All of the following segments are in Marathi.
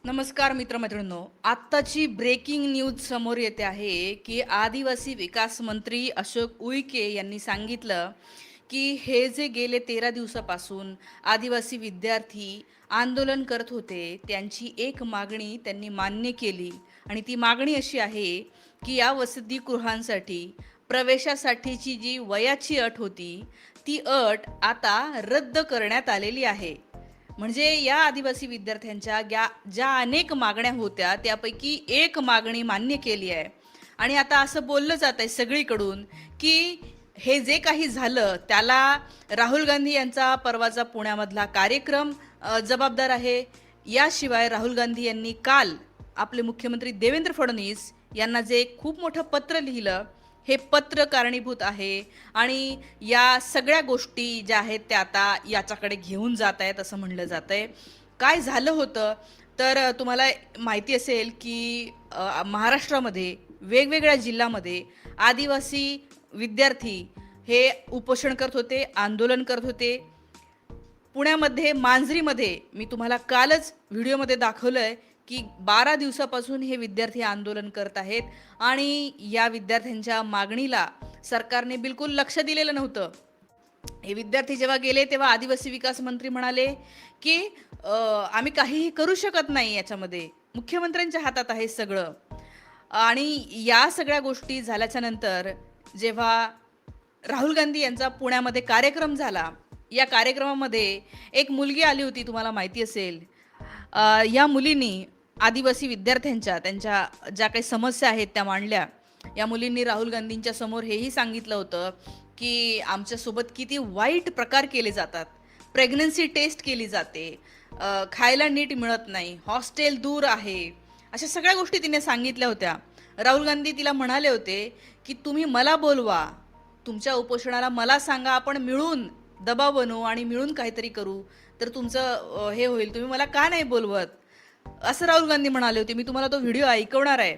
नमस्कार मित्रमैत्रिणींनो, आत्ताची ब्रेकिंग न्यूज समोर येते आहे की आदिवासी विकास मंत्री अशोक उईके यांनी सांगितलं की हे जे गेले 13 दिवसापासून आदिवासी विद्यार्थी आंदोलन करत होते, त्यांची एक मागणी त्यांनी मान्य केली आणि ती मागणी अशी आहे की या वसतिगृहांसाठी प्रवेशासाठीची जी वयाची अट होती, ती अट आता रद्द करण्यात आलेली आहे. म्हणजे या आदिवासी विद्यार्थ्यांच्या ज्या अनेक मागण्या होत्या त्यापैकी एक मागणी मान्य केली आहे. आणि आता असं बोललं जात आहे सगळीकडून की हे जे काही झालं त्याला राहुल गांधी यांचा परवाचा पुण्यामधला कार्यक्रम जबाबदार आहे. याशिवाय राहुल गांधी यांनी काल आपले मुख्यमंत्री देवेंद्र फडणवीस यांना जे खूप मोठं पत्र लिहिलं, हे पत्र कारणीभूत आहे. आणि या सगळ्या गोष्टी ज्या आहेत त्या आता याच्याकडे घेऊन जात आहेत असं म्हणलं जात आहे. काय झालं होतं तर तुम्हाला माहिती असेल की महाराष्ट्रामध्ये वेगवेगळ्या जिल्ह्यामध्ये आदिवासी विद्यार्थी हे उपोषण करत होते, आंदोलन करत होते. पुण्यामध्ये मांजरीमध्ये मी तुम्हाला कालच व्हिडिओमध्ये दाखवलंय की 12 दिवसापासून हे विद्यार्थी आंदोलन करत आहेत आणि या विद्यार्थ्यांच्या मागणीला सरकारने बिलकुल लक्ष दिलेलं नव्हतं. हे विद्यार्थी जेव्हा गेले तेव्हा आदिवासी विकास मंत्री म्हणाले की आम्ही काहीही करू शकत नाही, याच्यामध्ये मुख्यमंत्र्यांच्या हातात आहे सगळं. आणि या सगळ्या गोष्टी झाल्याच्या नंतर जेव्हा राहुल गांधी यांचा पुण्यामध्ये कार्यक्रम झाला, या कार्यक्रमामध्ये एक मुलगी आली होती, तुम्हाला माहिती असेल. या मुलींनी आदिवासी विद्यार्थ्यांच्या त्यांच्या ज्या काही समस्या आहेत त्या मांडल्या. या मुलींनी राहुल गांधींच्या समोर हेही सांगितलं होतं की आमच्यासोबत किती वाईट प्रकार केले जातात, प्रेग्नन्सी टेस्ट केली जाते, खायला नीट मिळत नाही, हॉस्टेल दूर आहे, अशा सगळ्या गोष्टी तिने सांगितल्या होत्या. राहुल गांधी तिला म्हणाले होते की तुम्ही मला बोलवा, तुमच्या उपोषणाला मला सांगा, आपण मिळून दबाव बनवू आणि मिळून काहीतरी करू, तर तुमचं हे होईल, तुम्ही मला का नाही बोलवत, असं राहुल गांधी म्हणाले होते. मी तुम्हाला तो व्हिडिओ ऐकवणार आहे.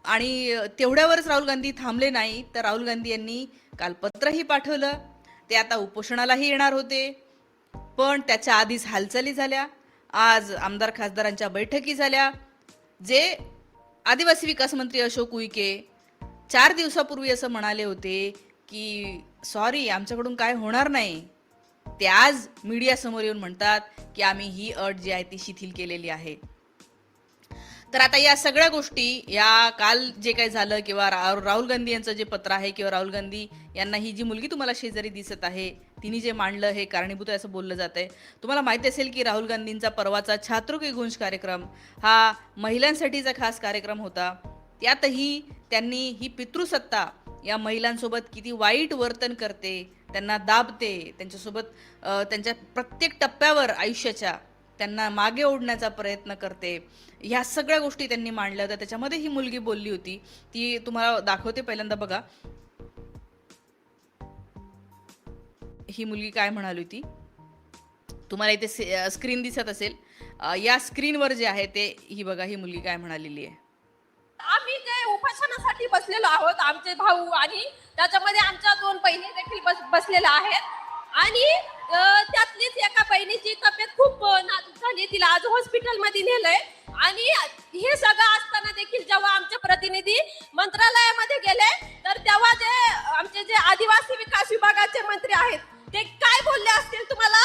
आणि तेवढ्यावरच राहुल गांधी थांबले नाही, तर राहुल गांधी यांनी काल पत्रही पाठवलं. ते आता उपोषणालाही येणार होते, पण त्याच्या आधीच हालचाली झाल्या. आज आमदार खासदारांच्या बैठकी झाल्या. जे आदिवासी विकास मंत्री अशोक उईके 4 दिवसापूर्वी असं म्हणाले होते की सॉरी, आमच्याकडून काय होणार नाही, ते आज मीडियासमोर येऊन म्हणतात की आम्ही ही अट जी आहे ती शिथिल केलेली आहे. तर आता या सगळ्या गोष्टी, या काल जे काही झालं किंवा राहुल गांधी यांचं जे पत्र आहे किंवा राहुल गांधी यांना ही जी मुलगी तुम्हाला शेजारी दिसत आहे तिने जे मांडलं हे कारणीभूत आहे असं बोललं जात आहे. तुम्हाला माहिती असेल की राहुल गांधींचा परवाचा छात्रों की गूंज कार्यक्रम हा महिलांसाठीचा खास कार्यक्रम होता. त्यातही त्यांनी ही पितृसत्ता या महिलांसोबत किती वाईट वर्तन करते, त्यांना दाबते, त्यांच्यासोबत त्यांच्या प्रत्येक टप्प्यावर आयुष्याच्या त्यांना मागे ओढण्याचा प्रयत्न करते, ह्या सगळ्या गोष्टी त्यांनी मांडल्या होत्या. त्याच्यामध्ये ही मुलगी बोलली होती, ती तुम्हाला दाखवते, पहिल्यांदा बघा ही मुलगी काय म्हणाली होती. तुम्हाला इथे स्क्रीन दिसत असेल, या स्क्रीनवर जे आहे ते ही बघा, ही मुलगी काय म्हणालेली आहे. आम्ही जे उपोषणासाठी बसलेलो आहोत, आमचे भाऊ आणि त्याच्यामध्ये आमच्या 2 बहिणी देखील बसलेल्या आहेत. आणि त्यातलीच एका बहिणीची तब्येत खूप नाजूक झाली, तिला आज हॉस्पिटलमध्ये नेलंय. आणि हे सगळं असताना देखील जेव्हा आमचे प्रतिनिधी मंत्रालयामध्ये गेले, तर तेव्हा आमचे आदिवासी विकास विभागाचे मंत्री आहेत ते काय बोलले असतील तुम्हाला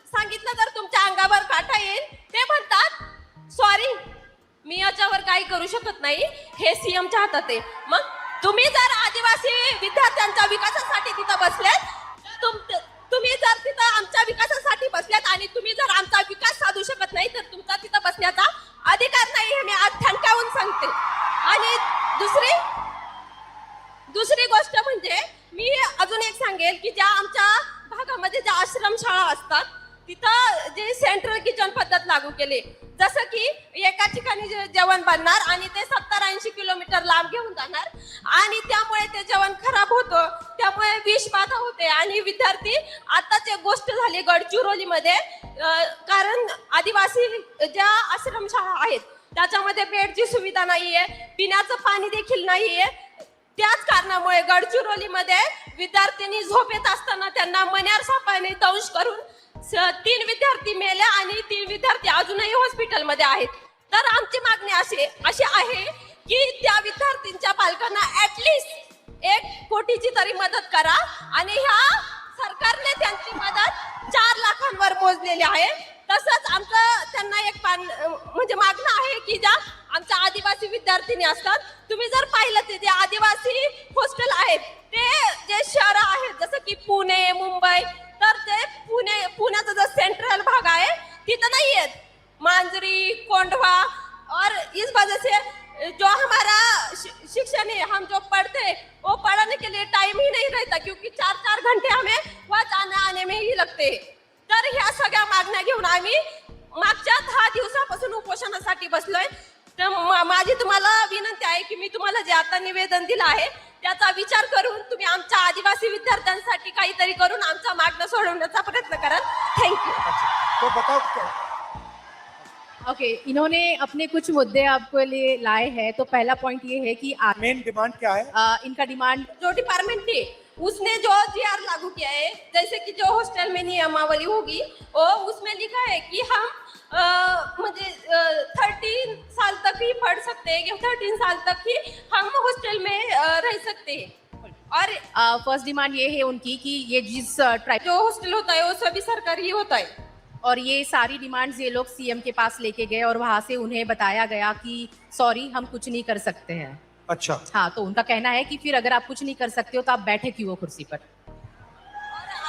सांगितलं तर तुमच्या अंगावर काटा येईल. ते म्हणतात सॉरी, मी याच्यावर काही करू शकत नाही, हे सीएमच्या हातात आहे. मग तुम्ही जर आदिवासी विद्यार्थ्यांच्या विकासासाठी तिथं बसलेत, तुम्ही जर तिथं आमच्या विकासासाठी बसल्यात आणि तुम्ही जर आमचा विकास साधू शकत नाही, तर तुमचा तिथं बसण्याचा अधिकार नाही, हे मी आज ठणकावून सांगते. आणि दुसरी गोष्ट म्हणजे मी अजून एक सांगेल की ज्या आमच्या भागामध्ये ज्या आश्रमशाळा असतात तिथं जे सेंट्रल किचन पद्धत लागू केली, जसं की एका ठिकाणी जेवण बनणार आणि ते 70-80 किलोमीटर लांब घेऊन जाणार आणि त्यामुळे ते जेवण खराब होतं, त्यामुळे विषबाधा होते. आणि विद्यार्थी, आताच एक गोष्ट झाली गडचिरोलीमध्ये, कारण आदिवासी ज्या आश्रमशाळा आहेत त्याच्यामध्ये बेडची सुविधा नाहीये, पिण्याचं पाणी देखील नाहीये. त्याच कारणामुळे गडचिरोलीमध्ये विद्यार्थ्यांनी झोपेत असताना त्यांना मण्यार सापाने दंश करून 3 विद्यार्थी मेले आणि 3 विद्यार्थी अजूनही हॉस्पिटलमध्ये आहेत. तर आमची मागणी अशी आहे की त्या विद्यार्थ्यांच्या पालकांना ऍटलिस्ट 1 कोटीची तरी मदत करा आणि ह्या सरकारने त्यांची मदत 4 लाखांवर मोजलेली आहे. तसंच आमचं त्यांना एक म्हणजे मागणं आहे की ज्या आमच्या आदिवासी विद्यार्थिनी असतात, तुम्ही जर पाहिलं ते जे आदिवासी हॉस्टेल आहेत ते जे शहर आहेत जसं की पुणे, मुंबई, तर ते पुण्याचा जो सेंट्रल भाग आहे तिथं नाही आहेत. मांजरी, कोंढवा और इस वजह से जो हमारा शिक्षण है, हम जो पढ़ते हैं वो पढ़ने के लिए टाइम ही नहीं रहता क्योंकि 4-4 घंटे हमें वहाँ जाने आने में ही लगते हैं. तर ह्या सगळ्या मागण्या घेऊन आम्ही मागच्या 10 दिवसापासून उपोषणासाठी बसलोय. तर माझी तुम्हाला विनंती आहे की मी तुम्हाला जे आता निवेदन दिलं आहे त्याचा विचार करून तुम्ही आमच्या आदिवासी विद्यार्थ्यांसाठी काहीतरी करून आमचा मागणं सोडवण्याचा प्रयत्न कराल. थँक्यू. तो बताओ ओके, इन्होंने अपने कुछ मुद्दे आपके लिए लाए हैं. तो पहला पॉइंट ये है कि मेन डिमांड क्या है? इनका डिमांड जो डिपार्टमेंट है उसने जो जीआर लागू किया है, जैसे कि जो हॉस्टल में नियमावली होगी वो उसमें लिखा है कि हम म्हणजे 13 साल तक ही पढ़ सकते हैं, 13 साल तक ही हम हॉस्टल में रह सकते हैं. और फर्स्ट डिमांड ये है उनकी कि ये जिस ट्राइब जो हॉस्टल होता है वो सभी सरकारी होता है. और ये सारी डिमांड्स ये लोग सीएम के पास लेके गए और वहां से उन्हें बताया गया कि सॉरी हम कुछ नहीं कर सकते हैं. अच्छा, हाँ, तो उनका कहना है कि फिर अगर आप कुछ नहीं कर सकते हो तो आप बैठे क्यों हो कुर्सी पर.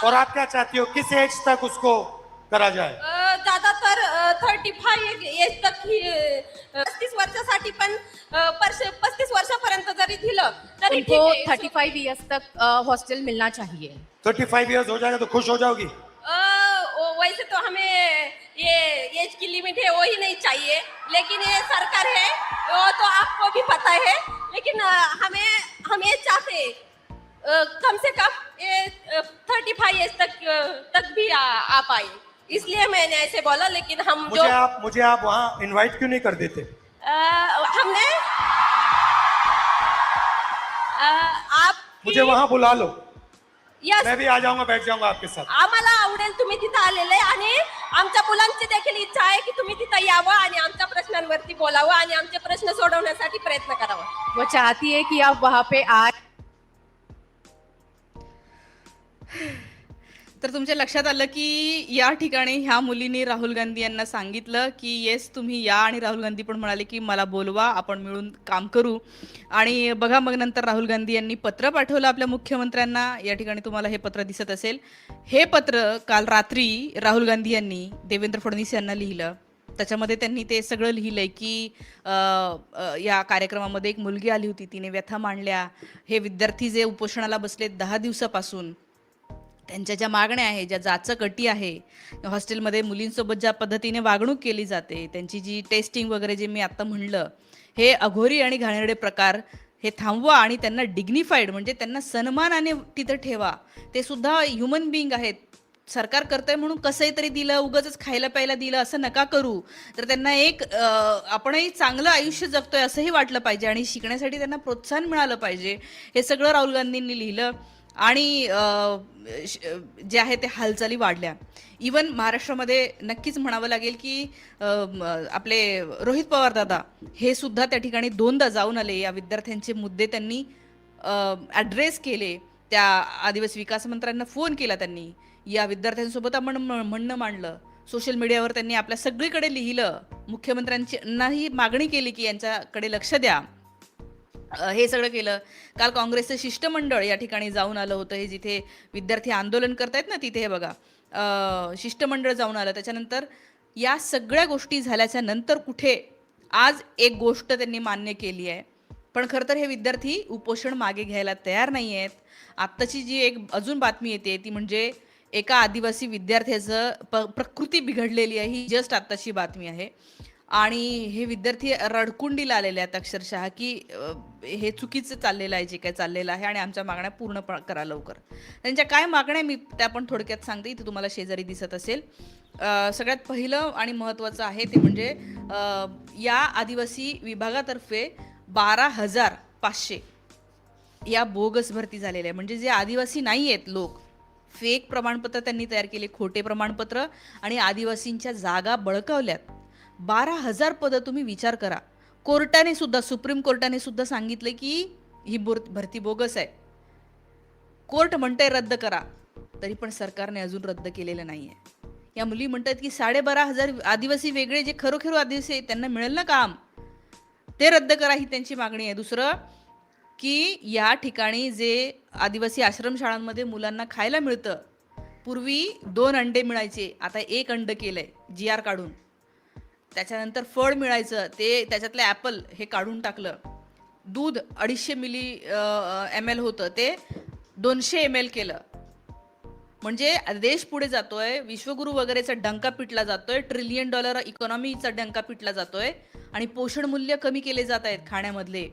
और आप क्या चाहती हो, किस एज तक उसको करा जाए? ज्यादातर 35 एज तक ही 35 वर्षासाठी पण 35 वर्षापर्यंत जरी दिलं तरी ठीक उनको आहे. 35 ईयर्स तक हॉस्टल मिलना चाहिए. 35 इयर्स हो जाएगा तो खुश हो जाओगी? वैसे तो हमें ये एज की लिमिट है वो ही नहीं चाहिए, लेकिन ये सरकार है वो तो आपको भी पता है. लेकिन हम ये चाहते हैं कम से कम ये 35 एज तक भी आ पाए, इसलिए मैंने ऐसे बोला. लेकिन हम जो मुझे आप वहाँ इनवाइट क्यों नहीं कर देते? हमने आप मुझे वहाँ बुला लो, यस मैं भी आ जाऊंगा, बैठ जाऊंगा आपके साथ. आम्हाला आवडेल तुम्ही तिथं आलेले आणि आमच्या मुलांची देखील इच्छा आहे की तुम्ही तिथं यावं आणि आमच्या प्रश्नांवरती बोलावं आणि आमचे प्रश्न सोडवण्यासाठी प्रयत्न करावा. वो चाहती है कि आप वहाँ पे आए. तर तुमच्या लक्षात आलं की या ठिकाणी ह्या मुलींनी राहुल गांधी यांना सांगितलं की येस तुम्ही या, आणि राहुल गांधी पण म्हणाले की मला बोलवा, आपण मिळून काम करू. आणि बघा मग नंतर राहुल गांधी यांनी पत्र पाठवलं आपल्या मुख्यमंत्र्यांना. या ठिकाणि तुम्हाला हे पत्र दिसत असेल. हे पत्र काल रात्री राहुल गांधी यांनी देवेंद्र फडणवीस यांना लिहिलं. त्याच्यामध्ये त्यांनी ते सगळं लिहिलंय की या कार्यक्रमामध्ये एक मुलगी आली होती, तिने व्यथा मांडल्या. हे विद्यार्थी जे उपोषणाला बसलेत 10 दिवसापासून, त्यांच्या ज्या मागण्या आहे, ज्या जाचक अटी आहे, हॉस्टेलमध्ये मुलींसोबत ज्या पद्धतीने वागणूक केली जाते, त्यांची जी टेस्टिंग वगैरे जे मी आत्ता म्हणलं, हे अघोरी आणि घाणेरडे प्रकार हे थांबवा आणि त्यांना डिग्निफाईड म्हणजे त्यांना सन्मानाने तिथं ठेवा. ते सुद्धा ह्युमन बिईंग आहेत. सरकार करतंय म्हणून कसंही तरी दिलं, उगाचच खायला प्यायला दिलं असं नका करू. तर त्यांना एक आपणही चांगलं आयुष्य जगतोय असंही वाटलं पाहिजे आणि शिकण्यासाठी त्यांना प्रोत्साहन मिळालं पाहिजे. हे सगळं राहुल गांधींनी लिहिलं आणि जे आहे ते हालचाली वाढल्या. इवन महाराष्ट्रामध्ये नक्कीच म्हणावं लागेल की आपले रोहित पवार दादा हे सुद्धा त्या ठिकाणी 2दा जाऊन आले. या विद्यार्थ्यांचे मुद्दे त्यांनी ॲड्रेस केले. त्या आदिवासी विकास मंत्र्यांना फोन केला त्यांनी. या विद्यार्थ्यांसोबत आपण म्हणणं मांडलं. सोशल मीडियावर त्यांनी आपल्या सगळीकडे लिहिलं. मुख्यमंत्र्यांची मागणी केली की यांच्याकडे लक्ष द्या. हे सगळं केलं. काल काँग्रेसचं शिष्टमंडळ या ठिकाणी जाऊन आलं होतं. हे जिथे विद्यार्थी आंदोलन करतायत ना तिथे हे बघा शिष्टमंडळ जाऊन आलं. त्याच्यानंतर या सगळ्या गोष्टी झाल्याच्या नंतर कुठे आज एक गोष्ट त्यांनी मान्य केली आहे. पण खरं तर हे विद्यार्थी उपोषण मागे घ्यायला तयार नाही आहेत. आत्ताची जी एक अजून बातमी येते ती म्हणजे एका आदिवासी विद्यार्थ्याचं प्रकृती बिघडलेली आहे. ही जस्ट आत्ताची बातमी आहे. आणि हे विद्यार्थी रडकुंडीला आलेले आहेत अक्षरशः की हे चुकीचं चाललेलं आहे जे काय चाललेलं आहे आणि आमच्या मागण्या पूर्ण करा लवकर. त्यांच्या काय मागण्या मी त्या पण थोडक्यात सांगते. इथे तुम्हाला शेजारी दिसत असेल. सगळ्यात पहिलं आणि महत्त्वाचं आहे ते म्हणजे या आदिवासी विभागातर्फे 12,500 या बोगस भरती झालेल्या आहे. म्हणजे जे आदिवासी नाही आहेत लोक, फेक प्रमाणपत्र त्यांनी तयार केले, खोटे प्रमाणपत्र, आणि आदिवासींच्या जागा बळकावल्यात. 12,000 पदं. तुम्ही विचार करा. कोर्टाने सुद्धा, सुप्रीम कोर्टाने सुद्धा सांगितलं की ही भरती बोगस आहे. कोर्ट म्हणतंय रद्द करा, तरी पण सरकारने अजून रद्द केलेलं नाहीये. या मुली म्हणतात की 12,500 आदिवासी वेगळे जे खरोखर आदिवासी आहेत त्यांना मिळेल ना काम, ते रद्द करा, ही त्यांची मागणी आहे. दुसरं की या ठिकाणी जे आदिवासी आश्रमशाळांमध्ये मुलांना खायला मिळतं, पूर्वी 2 अंडे मिळायचे, आता 1 अंड केलंय GR काढून. त्याच्यानंतर फळ मिळायचं, ते त्याच्यातलं ॲपल हे काढून टाकलं. दूध 250 ml होतं, ते 200 ml केलं. म्हणजे देश पुढे जातोय, विश्वगुरू वगैरेचा डंका पिटला जातोय, $1 ट्रिलियन इकॉनॉमीचा डंका पिटला जातोय, आणि पोषण मूल्य कमी केले जात आहेत खाण्यामधले.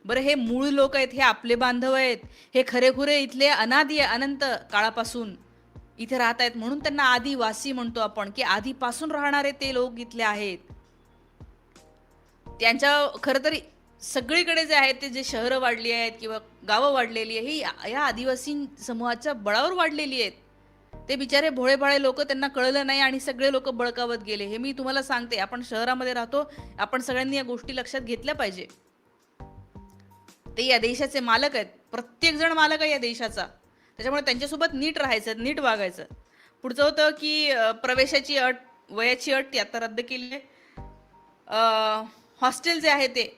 बरं, हे मूळ लोक आहेत, हे आपले बांधव आहेत, हे खरेखुरे इथले अनादी अनंत काळापासून इथे राहत आहेत, म्हणून त्यांना आदिवासी म्हणतो आपण, की आधीपासून राहणारे ते लोक इथले आहेत. त्यांच्या खरं तर सगळीकडे जे आहेत ते जे शहरं वाढली आहेत किंवा गावं वाढलेली आहे, ही या आदिवासी समूहाच्या बळावर वाढलेली आहेत. ते बिचारे भोळे भाळे लोक, त्यांना कळलं नाही आणि सगळे लोक बळकावत गेले. हे मी तुम्हाला सांगते, आपण शहरामध्ये राहतो, आपण सगळ्यांनी या गोष्टी लक्षात घेतल्या पाहिजे. ते या देशाचे मालक आहेत, प्रत्येक जण मालक आहे या देशाचा. त्याच्यामुळे त्यांच्यासोबत नीट राहायचं, नीट वागायचं. पुढचं होतं की प्रवेशाची अट, वयाची अट ती आता रद्द केली आहे. हॉस्टेल जे आहे ते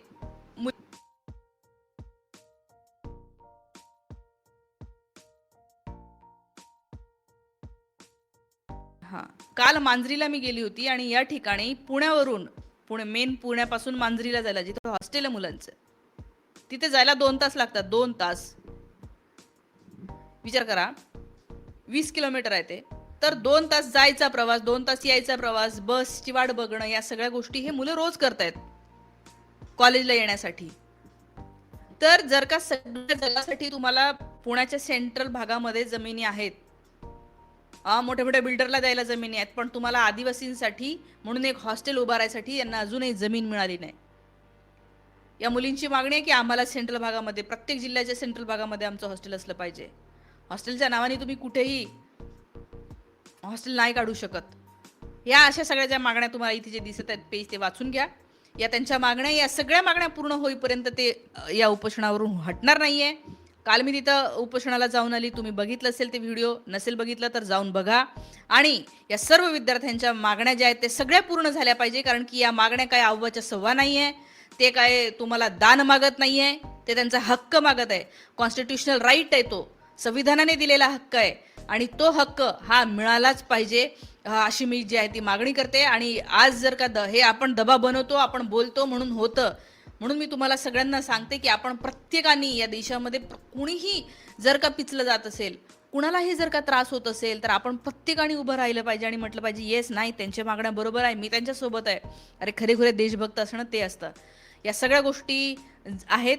काल मांजरीला मी गेली होती, आणि या ठिकाणी पुण्यावरून पुण्यापासून मांजरीला जायला, जिथे हॉस्टेल आहे मुलांचं, तिथे जायला 2 तास लागतात. 2 तास विचार करा, 20 किलोमीटर आहे ते. तर 2 तास जायचा प्रवास, 2 तास यायचा प्रवास, बसची वाट बघणं, या सगळ्या गोष्टी हे मुलं रोज करतायत कॉलेजला येण्यासाठी. तर जर का सगळ्या जगासाठी तुम्हाला पुण्याच्या सेंट्रल भागामध्ये जमिनी आहेत, मोठ्या मोठ्या बिल्डरला द्यायला जमिनी आहेत, पण तुम्हाला आदिवासींसाठी म्हणून एक हॉस्टेल उभारायसाठी यांना अजूनही जमीन मिळाली नाही. या मुलींची मागणी आहे की आम्हाला सेंट्रल भागामध्ये, प्रत्येक जिल्ह्याच्या सेंट्रल भागामध्ये आमचं हॉस्टेल असलं पाहिजे. हॉस्टेलच्या नावाने तुम्ही कुठेही हॉस्टेल नाही काढू शकत. या अशा सगळ्या ज्या मागण्या तुम्हाला इथे जे दिसत आहेत पेज, ते वाचून घ्या. या त्यांच्या मागण्या, या सगळ्या मागण्या पूर्ण होईपर्यंत ते या उपोषणावरून हटणार नाहीये. काल मी तिथं उपोषणाला जाऊन आली, तुम्ही बघितलं असेल ते व्हिडिओ, नसेल बघितलं तर जाऊन बघा. आणि या सर्व विद्यार्थ्यांच्या मागण्या ज्या आहेत ते सगळ्या पूर्ण झाल्या पाहिजे, कारण की या मागण्या काय अव्वाच्या सव्वा नाही आहे, ते काय तुम्हाला दान मागत नाही आहे, ते त्यांचा हक्क मागत आहे. कॉन्स्टिट्युशनल राईट आहे, तो संविधानाने दिलेला हक्क आहे, आणि तो हक्क हा मिळालाच पाहिजे, अशी मी जी आहे ती मागणी करते. आणि आज जर का हे आपण दबाव बनवतो, आपण बोलतो म्हणून होतं, म्हणून मी तुम्हाला सगळ्यांना सांगते की आपण प्रत्येकाने या देशामध्ये कुणीही जर का पिचलं जात असेल, कुणालाही जर का त्रास होत असेल, तर आपण प्रत्येकाने उभं राहिलं पाहिजे आणि म्हटलं पाहिजे येस, नाही, त्यांच्या मागण्या बरोबर आहे, मी त्यांच्यासोबत आहे. अरे खरेखुरे देशभक्त असणं ते असतं. या सगळ्या गोष्टी आहेत.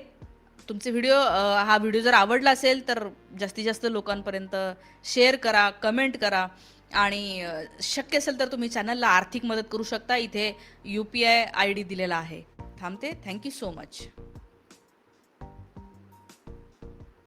तुमचे हा व्हिडिओ जर आवडला असेल तर जास्तीत जास्त लोकांपर्यंत शेअर करा, कमेंट करा, आणि शक्य असेल तर तुम्ही चॅनलला आर्थिक मदत करू शकता. इथे UPI ID दिलेला आहे. थांबते. Thank you so much.